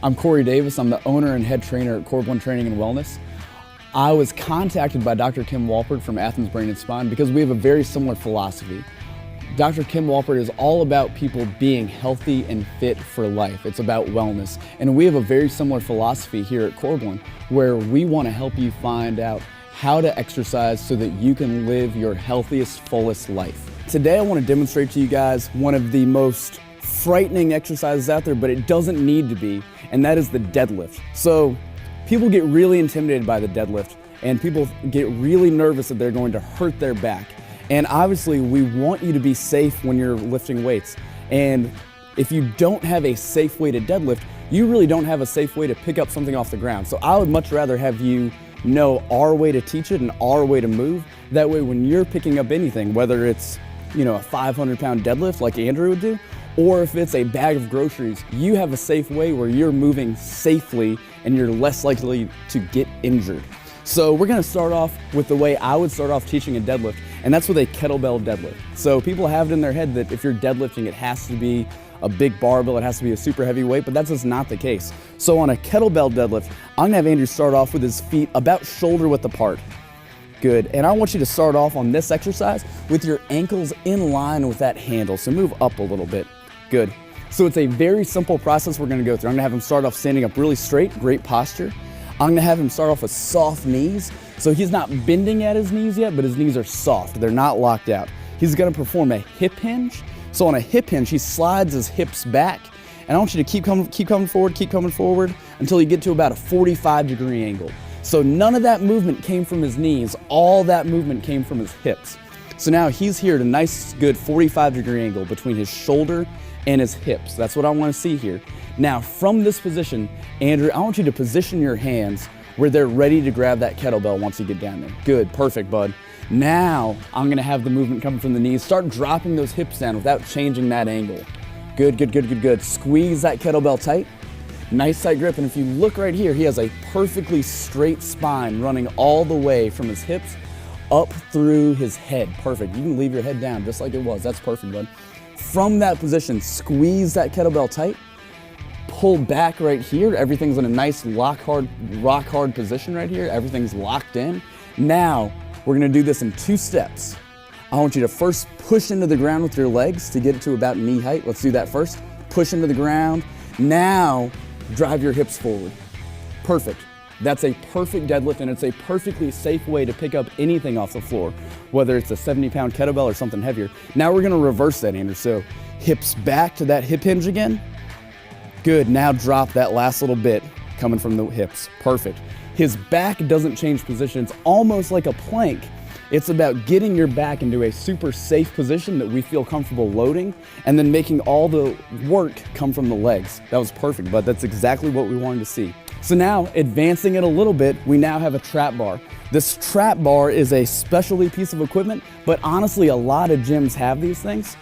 I'm Corey Davis. I'm the owner and head trainer at Corb One Training and Wellness. I was contacted by Dr. Kim Walpert from Athens Brain and Spine because we have a very similar philosophy. Dr. Kim Walpert is all about people being healthy and fit for life. It's about wellness. And we have a very similar philosophy here at Corb One, where we want to help you find out how to exercise so that you can live your healthiest, fullest life. Today I want to demonstrate to you guys one of the most frightening exercises out there, but it doesn't need to be, and that is the deadlift. So people get really intimidated by the deadlift, and people get really nervous that they're going to hurt their back. And obviously we want you to be safe when you're lifting weights. And if you don't have a safe way to deadlift, you really don't have a safe way to pick up something off the ground. So I would much rather have you know our way to teach it and our way to move. That way when you're picking up anything, whether it's a 500-pound deadlift like Andrew would do, or if it's a bag of groceries, you have a safe way where you're moving safely and you're less likely to get injured. So we're gonna start off with the way I would start off teaching a deadlift, and that's with a kettlebell deadlift. So people have it in their head that if you're deadlifting, it has to be a big barbell, it has to be a super heavy weight, but that's just not the case. So on a kettlebell deadlift, I'm gonna have Andrew start off with his feet about shoulder width apart. Good, and I want you to start off on this exercise with your ankles in line with that handle, so move up a little bit. Good. So it's a very simple process we're gonna go through. I'm gonna have him start off standing up really straight, great posture. I'm gonna have him start off with soft knees. So he's not bending at his knees yet, but his knees are soft. They're not locked out. He's gonna perform a hip hinge. So on a hip hinge, he slides his hips back, and I want you to keep coming forward until you get to about a 45-degree angle. So none of that movement came from his knees, all that movement came from his hips. So now he's here at a nice, good 45-degree angle between his shoulder and his hips. That's what I want to see here. Now from this position, Andrew, I want you to position your hands where they're ready to grab that kettlebell once you get down there. Good, perfect, bud. Now I'm gonna have the movement coming from the knees. Start dropping those hips down without changing that angle. Good, good, good, good, good. Squeeze that kettlebell tight. Nice tight grip, and if you look right here, he has a perfectly straight spine running all the way from his hips up through his head. Perfect, you can leave your head down just like it was. That's perfect, bud. From that position, squeeze that kettlebell tight, pull back right here. Everything's in a nice rock hard position right here. Everything's locked in. Now, we're gonna do this in 2 steps. I want you to first push into the ground with your legs to get it to about knee height. Let's do that first. Push into the ground. Now, drive your hips forward. Perfect. That's a perfect deadlift, and it's a perfectly safe way to pick up anything off the floor, whether it's a 70-pound kettlebell or something heavier. Now we're gonna reverse that, Andrew. So hips back to that hip hinge again. Good, now drop that last little bit coming from the hips. Perfect. His back doesn't change position. It's almost like a plank. It's about getting your back into a super safe position that we feel comfortable loading, and then making all the work come from the legs. That was perfect, but that's exactly what we wanted to see. So now, advancing it a little bit, we now have a trap bar. This trap bar is a specialty piece of equipment, but honestly, a lot of gyms have these things.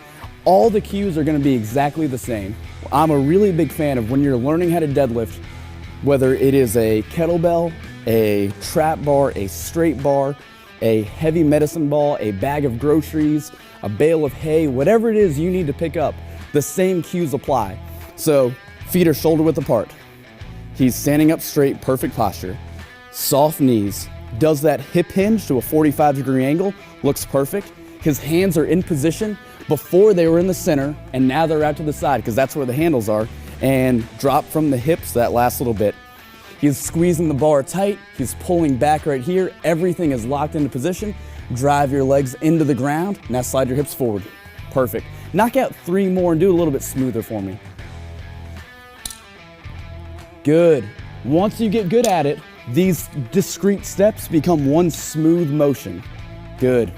All the cues are gonna be exactly the same. I'm a really big fan of when you're learning how to deadlift, whether it is a kettlebell, a trap bar, a straight bar, a heavy medicine ball, a bag of groceries, a bale of hay, whatever it is you need to pick up, the same cues apply. So feet are shoulder width apart. He's standing up straight, perfect posture. Soft knees, does that hip hinge to a 45-degree angle, looks perfect. His hands are in position. Before they were in the center, and now they're out to the side because that's where the handles are, and drop from the hips that last little bit. He's squeezing the bar tight, he's pulling back right here, everything is locked into position. Drive your legs into the ground, now slide your hips forward. Perfect. Knock out 3 more and do a little bit smoother for me. Good. Once you get good at it, these discrete steps become one smooth motion. Good.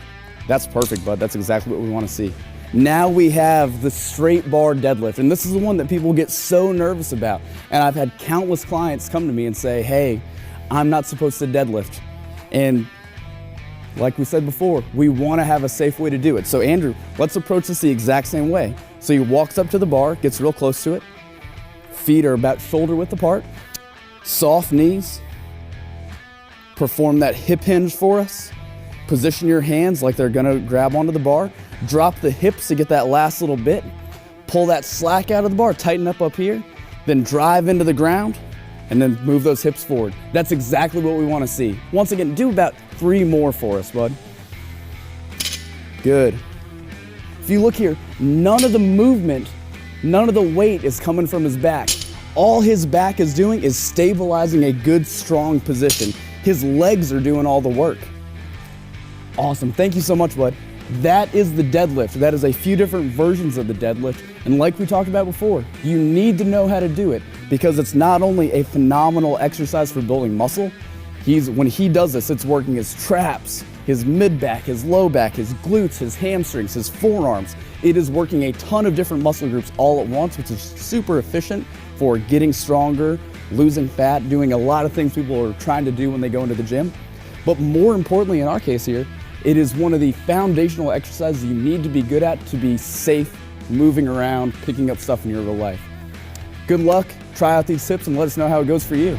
That's perfect, bud. That's exactly what we want to see. Now we have the straight bar deadlift, and this is the one that people get so nervous about. And I've had countless clients come to me and say, hey, I'm not supposed to deadlift. And like we said before, we want to have a safe way to do it. So Andrew, let's approach this the exact same way. So he walks up to the bar, gets real close to it. Feet are about shoulder width apart. Soft knees. Perform that hip hinge for us. Position your hands like they're gonna grab onto the bar. Drop the hips to get that last little bit. Pull that slack out of the bar, tighten up here. then drive into the ground, and then move those hips forward. That's exactly what we want to see. Once again, do about 3 more for us, bud. Good. If you look here, none of the movement, none of the weight is coming from his back. All his back is doing is stabilizing a good, strong position. His legs are doing all the work. Awesome, thank you so much, bud. That is the deadlift. That is a few different versions of the deadlift. And like we talked about before, you need to know how to do it because it's not only a phenomenal exercise for building muscle, when he does this, it's working his traps, his mid-back, his low back, his glutes, his hamstrings, his forearms. It is working a ton of different muscle groups all at once, which is super efficient for getting stronger, losing fat, doing a lot of things people are trying to do when they go into the gym. But more importantly, in our case here, it is one of the foundational exercises you need to be good at to be safe, moving around, picking up stuff in your real life. Good luck, try out these tips and let us know how it goes for you.